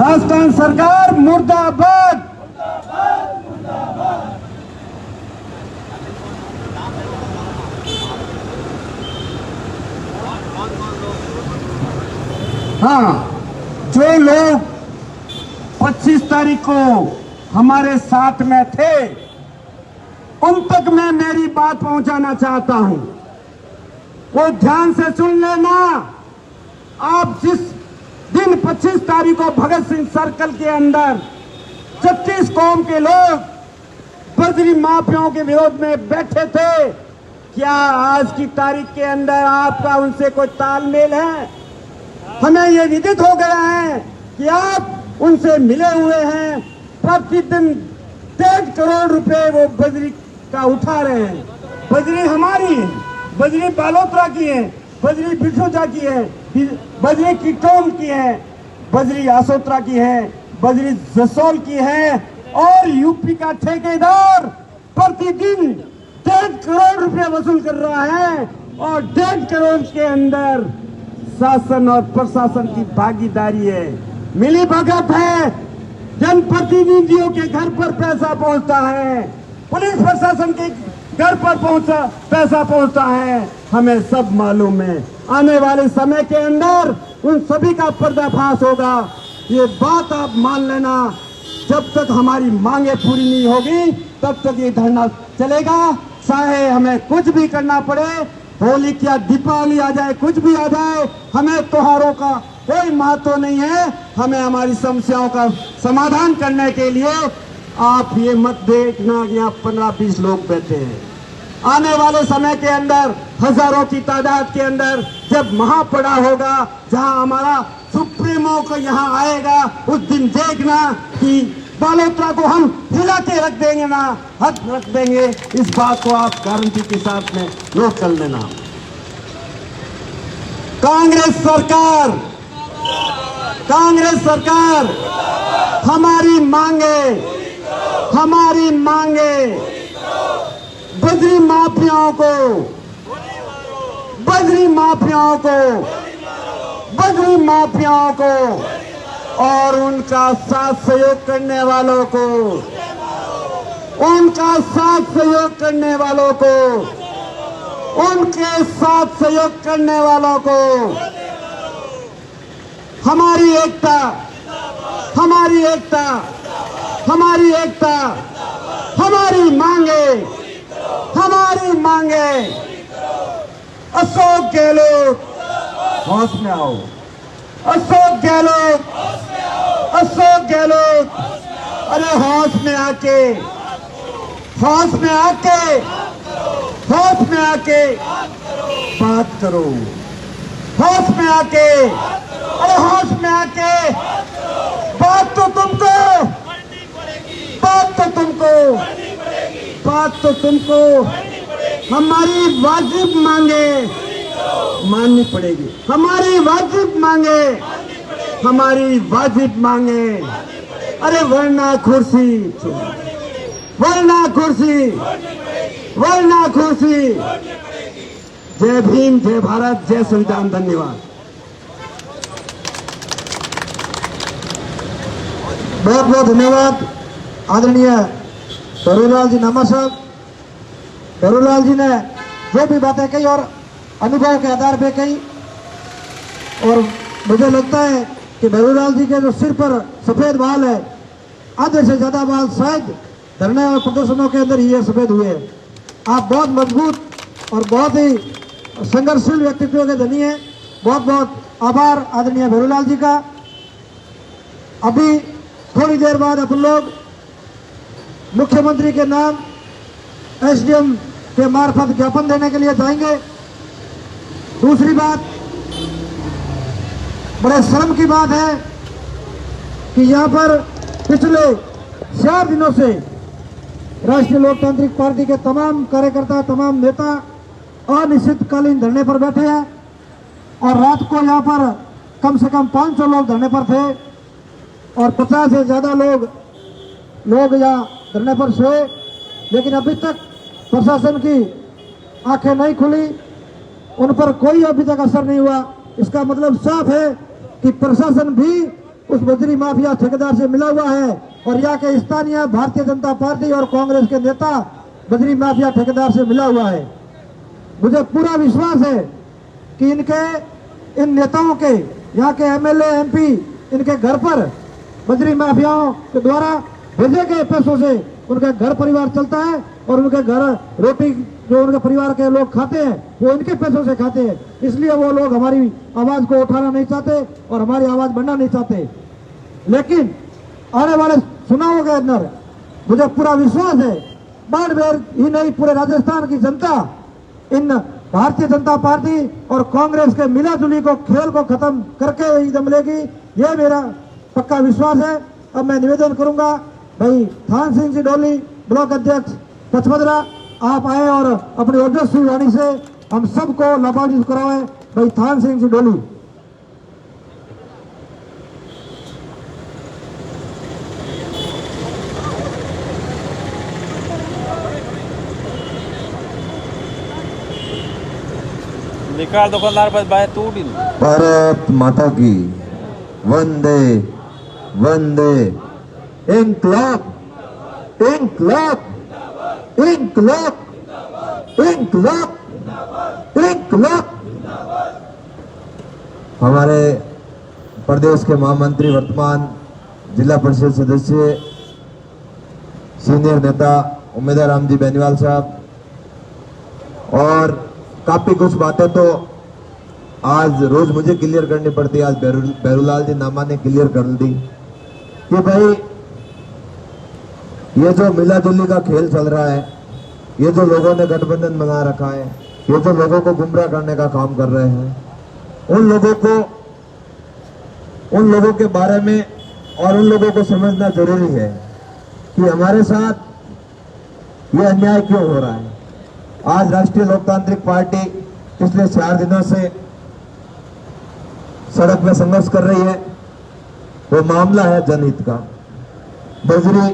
राजस्थान सरकार मुर्दाबाद। हाँ, जो लोग 25 तारीख को हमारे साथ में थे उन तक मैं मेरी बात पहुंचाना चाहता हूं। वो ध्यान से सुन लेना। आप जिस दिन 25 तारीख को भगत सिंह सर्कल के अंदर 36 कौम के लोग बजरी माफियाओं के विरोध में बैठे थे, क्या आज की तारीख के अंदर आपका उनसे कोई तालमेल है? हमें ये विदित हो गया है कि आप उनसे मिले हुए हैं। प्रतिदिन 1.5 करोड़ रुपए वो बजरी का उठा रहे हैं। बजरी हमारी है, बजरी बालोतरा की है, बजरी बिठोजा की है, बजरी किटोम की है, बजरी आसोत्रा की है, बजरी जसोल की है। और यूपी का ठेकेदार प्रतिदिन 1.5 करोड़ रुपए वसूल कर रहा है और 1.5 करोड़ के अंदर शासन और प्रशासन की भागीदारी है, मिली भगत है। जनप्रतिनिधियों के घर पर पैसा पहुंचता है, पुलिस प्रशासन के घर पर पैसा पहुंचता है, हमें सब मालूम है। आने वाले समय के अंदर उन सभी का पर्दाफाश होगा। ये बात आप मान लेना। जब तक हमारी मांगे पूरी नहीं होगी तब तक ये धरना चलेगा, चाहे हमें कुछ भी करना पड़े। होली क्या दीपावली आ जाए, कुछ भी आ जाए, हमें त्योहारों का कोई महत्व नहीं है। हमें हमारी समस्याओं का समाधान करने के लिए आप ये मत देखना कि यहाँ 15-20 लोग बैठे हैं। आने वाले समय के अंदर हजारों की तादाद के अंदर जब महापड़ा होगा, जहां हमारा सुप्रीमो को यहाँ आएगा, उस दिन देखना कि बालोतरा को हम हिला के रख देंगे ना, हक रख देंगे। इस बात को आप गारंटी के साथ में नोट कर लेना। कांग्रेस सरकार हमारी मांगे बजरी माफियाओं को और उनका साथ सहयोग करने वालों को, उनके साथ सहयोग करने वालों को हमारी एकता, हमारी मांगे। अशोक गहलोत होश में आओ, अशोक गहलोत अरे होश में आके बात करो। होश में आके बात तो तुमको हमारी वाजिब मांगे माननी पड़ेगी। हमारी वाजिब मांगे। अरे वरना कुर्सी। जय भीम, जय भारत, जय संविधान। धन्यवाद। बहुत बहुत धन्यवाद आदरणीय भैरूलाल जी नामा साहब। भैरूलाल जी ने जो भी बातें कही और अनुभव के आधार पे कही, और मुझे लगता है कि भैरूलाल जी के जो सिर पर सफेद बाल है, आधे से ज्यादा बाल शायद धरने और प्रदर्शनों के अंदर ये सफेद हुए हैं। आप बहुत मजबूत और बहुत ही संघर्षशील व्यक्तित्व के धनी हैं। बहुत बहुत आभार आदरणीय भैरूलाल जी का। अभी थोड़ी देर बाद अपन लोग मुख्यमंत्री के नाम एसडीएम के मार्फत ज्ञापन देने के लिए जाएंगे। दूसरी बात, बड़े शर्म की बात है कि यहाँ पर पिछले 4 दिनों से राष्ट्रीय लोकतांत्रिक पार्टी के तमाम कार्यकर्ता, तमाम नेता अनिश्चितकालीन धरने पर बैठे हैं और रात को यहाँ पर कम से कम 500 लोग धरने पर थे और 50 से ज्यादा लोग यहाँ धरने पर सोए, लेकिन अभी तक प्रशासन की आंखें नहीं खुली, उन पर कोई अभी तक असर नहीं हुआ। इसका मतलब साफ है कि प्रशासन भी उस बजरी माफिया ठेकेदार से मिला हुआ है और यहाँ के स्थानीय भारतीय जनता पार्टी और कांग्रेस के नेता बजरी माफिया ठेकेदार से मिला हुआ है। मुझे पूरा विश्वास है कि इन नेताओं के, यहाँ के एमएलए एमपी, इनके घर पर बजरी माफियाओं के द्वारा भेजे गए पैसों से उनका घर परिवार चलता है और उनके घर रोटी जो उनके परिवार के लोग खाते हैं वो इनके पैसों से खाते हैं। इसलिए वो लोग हमारी आवाज को उठाना नहीं चाहते और हमारी आवाज बढ़ना नहीं चाहते। लेकिन आने वाले चुनावों के अंदर मुझे पूरा विश्वास है, बाड़मेर ही नहीं पूरे राजस्थान की जनता इन भारतीय जनता पार्टी और कांग्रेस के मिलाजुली को खेल को खत्म करके ही दम लेगी, ये मेरा पक्का विश्वास है। अब मैं निवेदन करूंगा भाई थान सिंह जी डोली, ब्लॉक अध्यक्ष पचमदरा, आप आए और अपनी ओजस्वी वाणी से हम सबको लाभान्वित कराए। भाई थान सिंह जी डोली। निकाल दुकानदार पर बाय तू भी। भारत माता की वंदे वंदे इंकलाब इंकलाब इंकलाब इंकलाब इंकलाब। हमारे प्रदेश के महामंत्री, वर्तमान जिला परिषद सदस्य, सीनियर नेता उम्मीदवार राम जी बेनीवाल साहब, और काफी कुछ बातें तो आज रोज मुझे क्लियर करनी पड़ती है। आज बेरूलाल जी नामा ने क्लियर कर दी कि भाई ये जो मिला जुली का खेल चल रहा है, ये जो लोगों ने गठबंधन बना रखा है, ये जो लोगों को गुमराह करने का काम कर रहे हैं, उन लोगों के बारे में और उन लोगों को समझना जरूरी है कि हमारे साथ ये अन्याय क्यों हो रहा है। आज राष्ट्रीय लोकतांत्रिक पार्टी पिछले 4 दिनों से सड़क में संघर्ष कर रही है। वो मामला है जनहित का। बजरी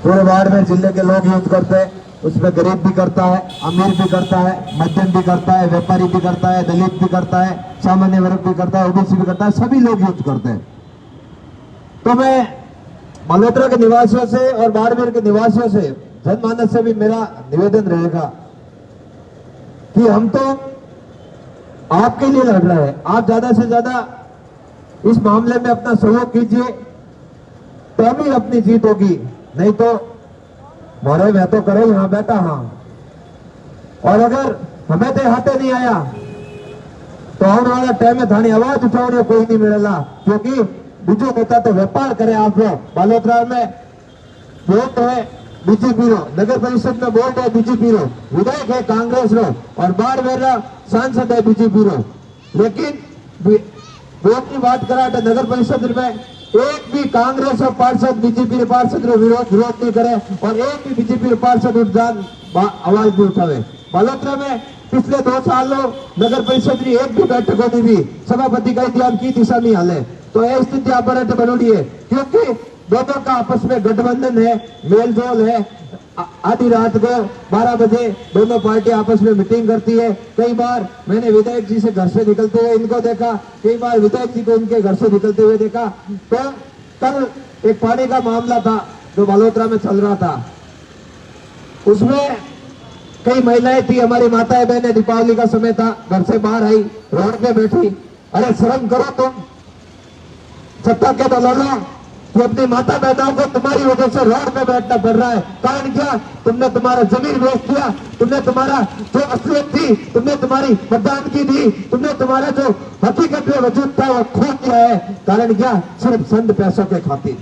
पूरे बाड़मेर जिले के लोग यूज करते हैं, उसमें गरीब भी करता है, अमीर भी करता है, मध्यम भी करता है, व्यापारी भी करता है, दलित भी करता है, सामान्य वर्ग भी करता है, ओबीसी भी करता है, सभी लोग यूज करते हैं। तो मैं मल्होत्रा के निवासियों से और बाड़मेर के निवासियों से, जनमानस से भी मेरा निवेदन रहेगा कि हम तो आपके लिए लड़ रहे हैं। आप ज्यादा से ज्यादा इस मामले में अपना सहयोग कीजिए, तभी अपनी जीत होगी। नहीं तो मोरे मैं तो करो यहां बैठा हाँ, और अगर हमें तो हाथे नहीं आया तो आने वाला टाइम में थानी आवाज उठाने कोई नहीं मिलेगा। क्योंकि बीजू नेता तो व्यापार करे। आप लोग बालोतरा में वोट है बीजेपी रो, नगर परिषद में वोट है बीजेपी रो, विधायक है कांग्रेस रो, और बाड़मेर सांसद है बीजेपी रो। लेकिन वोट की बात करा तो नगर परिषद में एक भी कांग्रेस और पार्षद बीजेपी पार्षद विरोध नहीं करे और एक भी बीजेपी पार्षद उठजान आवाज नहीं उठावे। बालोतरा में पिछले 2 सालों नगर परिषद की एक भी बैठक होती भी सभापति का ध्यान की दिशा नहीं हाले। तो यह स्थिति अपराध बनोड़ी है, क्योंकि दोनों का आपस में गठबंधन है, मेलजोल है। आधी रात को 12 बजे दोनों पार्टी आपस में मीटिंग करती है। कई बार मैंने विधायक जी से घर से निकलते हुए इनको देखा, कई बार विधायक जी को उनके घर से निकलते हुए देखा। तो कल एक पानी का मामला था जो बालोतरा में चल रहा था, उसमें कई महिलाएं थी, हमारी माताएं बहनें, दीपावली का समय था, घर से बाहर आई, रोड पे बैठी। अरे शर्म करो तुम, सत्ता के दलालों कि अपनी माता बहनों को तुम्हारी वजह से रोड पे बैठना पड़ रहा है। कारण क्या? तुमने तुम्हारा जमीन बेच दिया, तुमने तुम्हारा जो असलियत थी, तुमने तुम्हारी मतदान की थी, तुमने तुम्हारा जो हकीकत में वजूद था वो खो दिया है। कारण क्या? सिर्फ चंद पैसों के खातिर।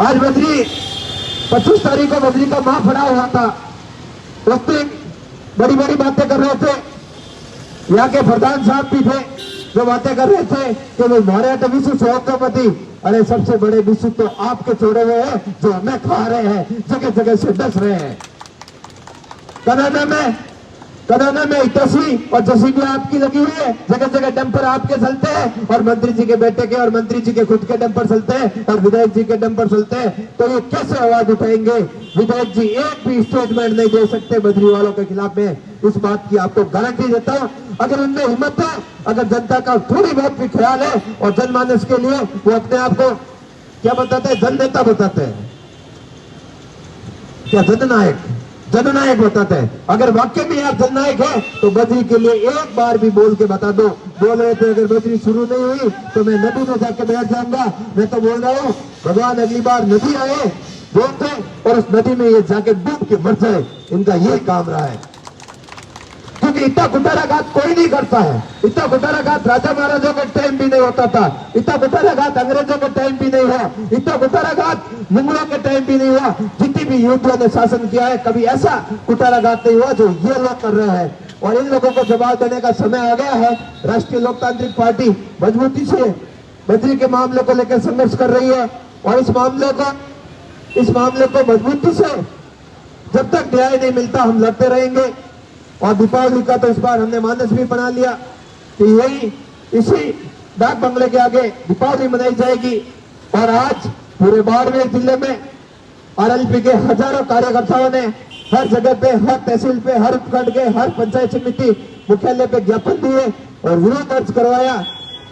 आज बजरी 25 तारीख को बजरी का मां पड़ा हुआ था, उस दिन बड़ी बड़ी बातें कर रहे थे। यहाँ के प्रधान साहब भी थे जो बातें कर रहे थे कि वो हमारे तो विश्व सौभाग्यवती। अरे सबसे बड़े विश्व तो आपके छोड़े हुए हैं जो हमें खा रहे हैं, जगह जगह से डस रहे हैं। कनाना में इतसी और जसी भी आपकी लगी हुई है, जगह जगह डंपर आपके चलते हैं और मंत्री जी के बेटे के और मंत्री जी के खुद के डंपर चलते हैं और विधायक जी के डंपर चलते हैं। तो ये कैसे आवाज उठाएंगे? विधायक जी एक भी स्टेटमेंट नहीं दे सकते बजरी वालों के खिलाफ में। इस बात की आपको गारंटी देता हूं। अगर उनमें हिम्मत है अगर जनता का थोड़ी बहुत भी ख्याल है और जनमानस के लिए वो अपने आप को क्या बताते हैं, जननेता बताते हैं, क्या जननायक बताते हैं। अगर वाकई में आप जननायक है तो बद्री के लिए एक बार भी बोल के बता दो। बोल रहे थे अगर बद्री शुरू नहीं हुई तो मैं नदी में जाकर बैठ जाऊंगा। मैं तो बोल रहा हूँ भगवान अगली बार नदी आए बोलते और उस नदी में ये जाके डूब के मर जाए। इनका ये काम रहा है, क्योंकि इतना कुटाराघात कोई नहीं करता है। इतना कुटाराघात राजा महाराजों के टाइम भी नहीं होता था, इतना कुटाराघात अंग्रेजों के टाइम भी नहीं हुआ, इतना कुटाराघात मुगलों के टाइम भी नहीं हुआ। जितनी भी युद्धों ने शासन किया है कभी ऐसा कुटाराघात नहीं हुआ जो ये लोग कर रहे हैं। और इन लोगों को जवाब देने का समय आ गया है। राष्ट्रीय लोकतांत्रिक पार्टी मजबूती से बद्री के मामले को लेकर संघर्ष कर रही है और इस मामले को मजबूती से जब तक न्याय नहीं मिलता हम लड़ते रहेंगे। और दीपावली का तो इस बार हमने मानस भी बना लिया कि यही इसी डाक बंगले के आगे दीपावली मनाई जाएगी। और आज पूरे बाड़मेर जिले में आरएलपी के हजारों कार्यकर्ताओं ने हर जगह पे, हर तहसील पे, हर उपखंड के, हर पंचायत समिति मुख्यालय पे ज्ञापन दिए और विरोध दर्ज करवाया।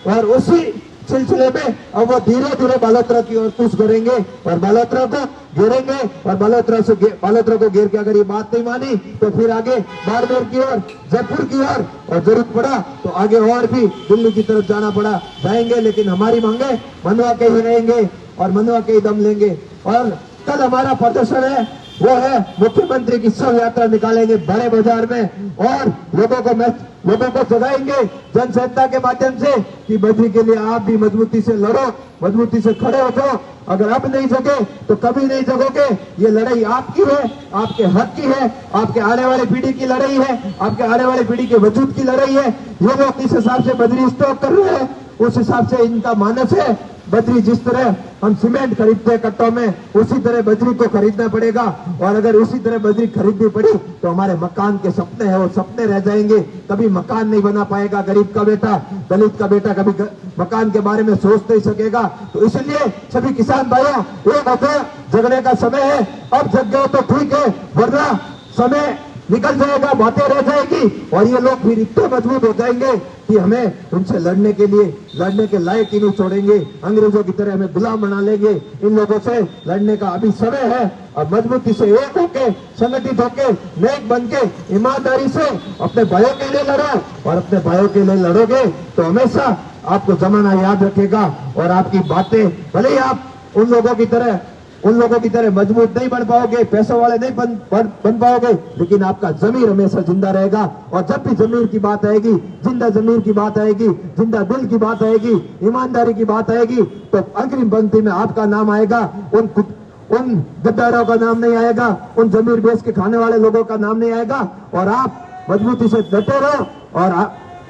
और उसी सिलसिले में अब वो धीरे धीरे बालोतरा की ओर कूच करेंगे और बालोतरा को घेरेंगे। और बालोतरा को घेर के अगर ये बात नहीं मानी तो फिर आगे बाड़मेर की ओर, जयपुर की ओर, और जरूरत पड़ा तो आगे और भी दिल्ली की तरफ जाएंगे। लेकिन हमारी मांगे मनवा के ही रहेंगे और मनवा के ही दम लेंगे। और कल हमारा प्रदर्शन है वो है मुख्यमंत्री की शव यात्रा निकालेंगे बड़े बाजार में और लोगों को जगाएंगे जनसत्ता के माध्यम से कि बद्री के लिए आप भी मजबूती से लड़ो, मजबूती से खड़े हो जाओ। अगर अब नहीं जगे तो कभी नहीं जगोगे। ये लड़ाई आपकी है, आपके हक की है, आपके आने वाली पीढ़ी की लड़ाई है, आपके आने वाली पीढ़ी के वजूद की लड़ाई है। ये लोग किस हिसाब से बद्री स्टॉक कर रहे हैं उस हिसाब से इनका मानस है। बद्री जिस तरह हम सीमेंट खरीदते हैं कट्टों में, उसी तरह बद्री को खरीदना पड़ेगा। और अगर उसी तरह बद्री खरीदनी पड़ी तो हमारे मकान के सपने हैं वो सपने रह जाएंगे। कभी मकान नहीं बना पाएगा गरीब का बेटा, दलित का बेटा कभी मकान के बारे में सोच नहीं सकेगा। तो इसलिए सभी किसान भाइयों, एक होते जगने का समय है। अब जग गए तो ठीक है, वरना समय निकल जाएगा, बातें रह जाएगी और ये लोग फिर इतने मजबूत हो जाएंगे कि हमें उनसे लड़ने के लायक ही नहीं छोड़ेंगे। अंग्रेजों की तरह हमें गुलाम बना लेंगे। इन लोगों से लड़ने का अभी समय है। अब मजबूती से एक होके, संगठित होके, नेक बन के, ईमानदारी से अपने भाइयों के लिए लड़ो। और अपने भाइयों के लिए लड़ोगे तो हमेशा आपको जमाना याद रखेगा और आपकी बातें, भले ही आप उन लोगों की तरह मजबूत नहीं बन पाओगे, पैसों वाले नहीं बन पाओगे, लेकिन आपका जमीर हमेशा जिंदा रहेगा। और जब भी जमीर की बात आएगी, जिंदा जमीर की बात आएगी, जिंदा दिल की बात आएगी, ईमानदारी की बात आएगी तो अग्रिम पंक्ति में आपका नाम आएगा। उन गद्दारों का नाम नहीं आएगा, उन जमीर बेच के खाने वाले लोगों का नाम नहीं आएगा। और आप मजबूती से डटे रहो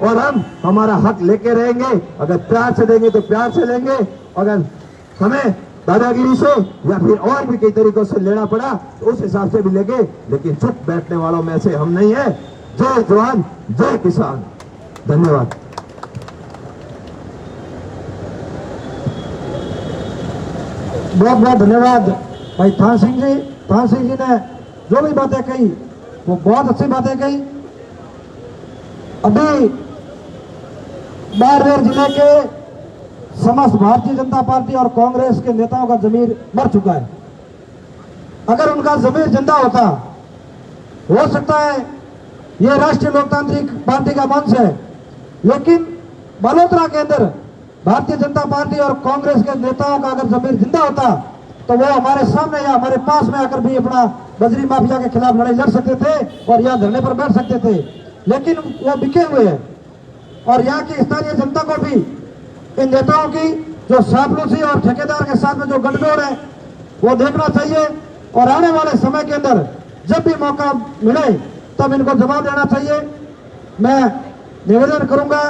और हम हमारा हक लेके रहेंगे। अगर प्यार से देंगे तो प्यार से लेंगे, अगर हमें दादागिरी से या फिर और भी कई तरीकों से लेना पड़ा तो उस हिसाब से भी लेंगे। लेकिन चुप बैठने वालों में से हम नहीं है। जय जवान, जय किसान। धन्यवाद। बहुत बहुत धन्यवाद भाई थान सिंह जी। थान सिंह जी ने जो भी बातें कही वो बहुत अच्छी बातें कही। अभी बाड़मेर जिले के समस्त भारतीय जनता पार्टी और कांग्रेस के नेताओं का जमीर मर चुका है। अगर उनका जमीर जिंदा होता, हो सकता है यह राष्ट्रीय लोकतांत्रिक पार्टी का मंच है, लेकिन बालोतरा के अंदर भारतीय जनता पार्टी और कांग्रेस के नेताओं का अगर जमीर जिंदा होता तो वो हमारे सामने या हमारे पास में आकर भी अपना बजरी माफिया के खिलाफ लड़ाई लड़ सकते थे और यहाँ धरने पर बैठ सकते थे। लेकिन वो बिके हुए हैं और यहाँ की स्थानीय जनता को भी इन नेताओं की जो चापलूसी और ठेकेदार के साथ में जो गठजोड़ है वो देखना चाहिए। और आने वाले समय के अंदर जब भी मौका मिले तब इनको जवाब देना चाहिए। मैं निवेदन करूंगा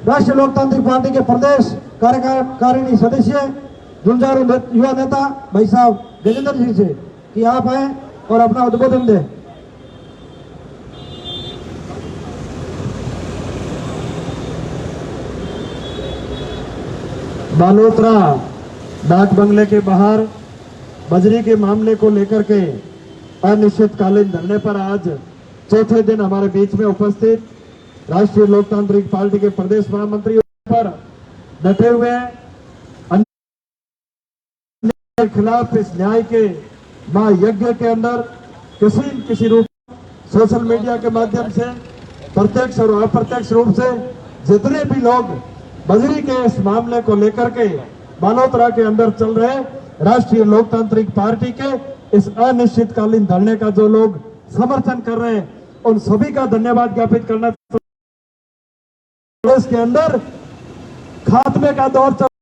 राष्ट्रीय लोकतांत्रिक पार्टी के प्रदेश कार्यकारिणी सदस्य झुंझारू युवा नेता भाई साहब गजेंद्र जी से कि आप आए और अपना उद्बोधन दें। बालोतरा डाक बंगले के बाहर बजरी के मामले को लेकर के अनिश्चितकालीन धरने पर आज चौथे दिन हमारे बीच में उपस्थित राष्ट्रीय लोकतांत्रिक पार्टी के प्रदेश महामंत्री पर डटे हुए हैं। अन्याय के खिलाफ इस न्याय के महायज्ञ के अंदर किसी न किसी रूप सोशल मीडिया के माध्यम से प्रत्यक्ष और अप्रत्यक्ष रूप से जितने भी लोग बजरी के इस मामले को लेकर के बालोतरा के अंदर चल रहे राष्ट्रीय लोकतांत्रिक पार्टी के इस अनिश्चितकालीन धरने का जो लोग समर्थन कर रहे हैं, उन सभी का धन्यवाद ज्ञापित करना। देश के अंदर खात्मे का दौर चल